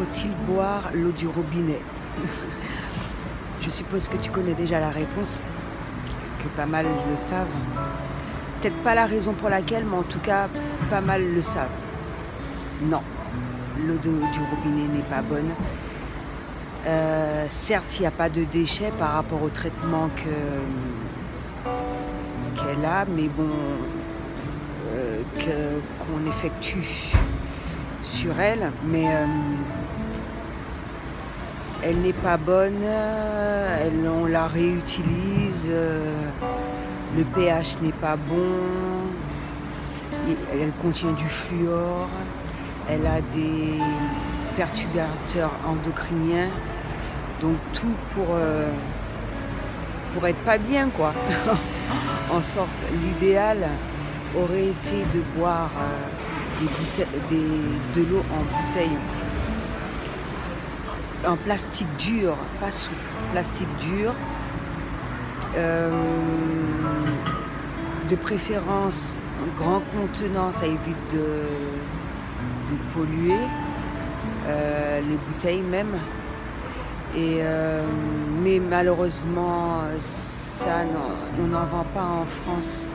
Faut-il boire l'eau du robinet? Je suppose que tu connais déjà la réponse, que pas mal le savent. Peut-être pas la raison pour laquelle, mais en tout cas, pas mal le savent. Non, l'eau du robinet n'est pas bonne. Certes, il n'y a pas de déchets par rapport au traitement qu'elle a, mais bon, qu'on effectue sur elle, mais elle n'est pas bonne, on la réutilise, le pH n'est pas bon, elle contient du fluor, elle a des perturbateurs endocriniens, donc tout pour être pas bien, quoi. En sorte, l'idéal aurait été de boire de l'eau en bouteille, en plastique dur, pas souple, plastique dur, de préférence grand contenant, ça évite de polluer, les bouteilles même. Mais malheureusement, ça, on n'en vend pas en France.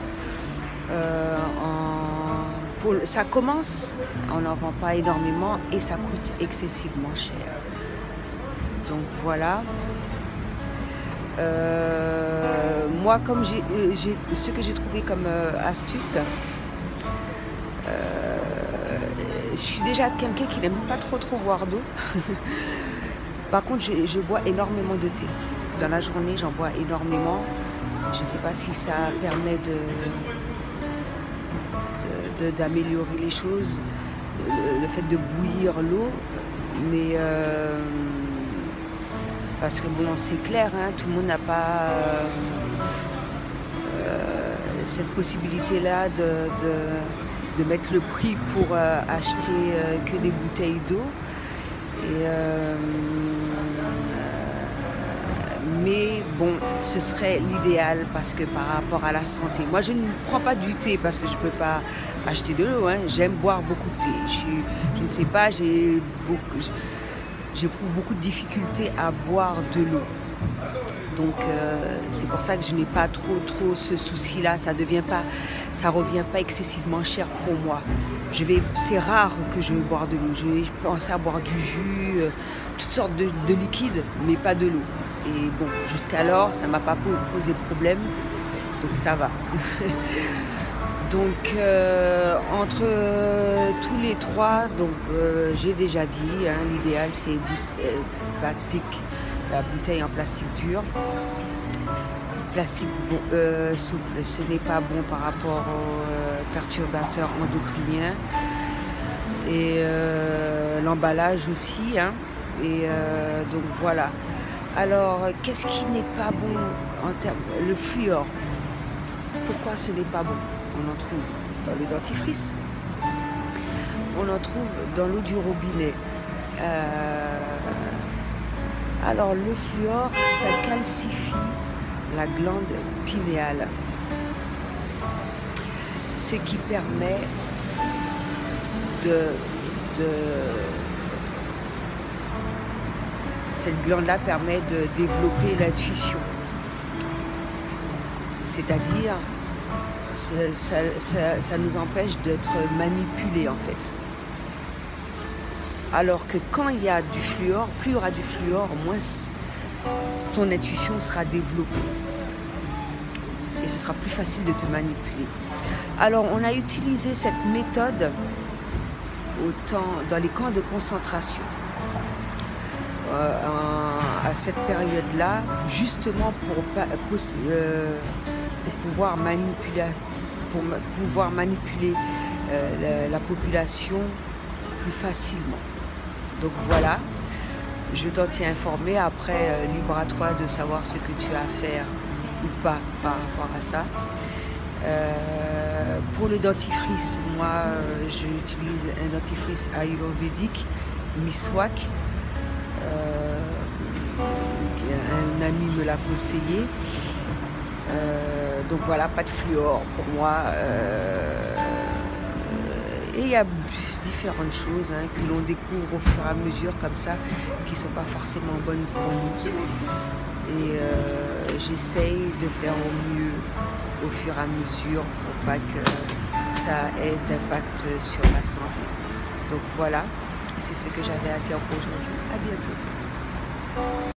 Ça commence, on n'en vend pas énormément et ça coûte excessivement cher. Donc voilà. Moi, comme ce que j'ai trouvé comme astuce, je suis déjà quelqu'un qui n'aime pas trop boire d'eau. Par contre, je bois énormément de thé. Dans la journée, j'en bois énormément. Je ne sais pas si ça permet d'améliorer les choses, le fait de bouillir l'eau, mais parce que bon, c'est clair, hein, tout le monde n'a pas cette possibilité-là de mettre le prix pour acheter que des bouteilles d'eau. Mais bon, ce serait l'idéal parce que par rapport à la santé, moi je ne prends pas du thé parce que je ne peux pas acheter de l'eau, hein. J'aime boire beaucoup de thé. Je ne sais pas, j'éprouve beaucoup de difficultés à boire de l'eau. Donc c'est pour ça que je n'ai pas trop ce souci-là. Ça revient pas excessivement cher pour moi. C'est rare que je vais boire de l'eau. Je vais penser à boire du jus, toutes sortes de liquides, mais pas de l'eau. Et bon, jusqu'alors, ça ne m'a pas posé de problème, donc ça va. Donc entre tous les trois, donc j'ai déjà dit, hein, l'idéal c'est plastique, la bouteille en plastique dur. Plastique souple, ce n'est pas bon par rapport aux perturbateurs endocriniens. Et l'emballage aussi, hein. Et donc voilà. Alors, qu'est-ce qui n'est pas bon en termes... Le fluor. Pourquoi ce n'est pas bon? On en trouve dans le dentifrice. On en trouve dans l'eau du robinet. Alors, le fluor, ça calcifie la glande pinéale. Ce qui permet cette glande-là permet de développer l'intuition. C'est-à-dire, ça nous empêche d'être manipulés en fait. Alors que quand il y a du fluor, plus il y aura du fluor, moins ton intuition sera développée. Et ce sera plus facile de te manipuler. Alors, on a utilisé cette méthode dans les camps de concentration. À cette période-là, justement pour pouvoir manipuler la population plus facilement. Donc voilà, je t'en tiens informé. Après, libre à toi de savoir ce que tu as à faire ou pas par rapport à ça. Pour le dentifrice, moi, j'utilise un dentifrice ayurvédique, Miswak. Un ami me l'a conseillé. Donc voilà, pas de fluor pour moi. Et il y a différentes choses hein, que l'on découvre au fur et à mesure comme ça, qui ne sont pas forcément bonnes pour nous. Et j'essaye de faire au mieux au fur et à mesure pour pas que ça ait d'impact sur la santé. Donc voilà, c'est ce que j'avais à dire pour aujourd'hui. À bientôt.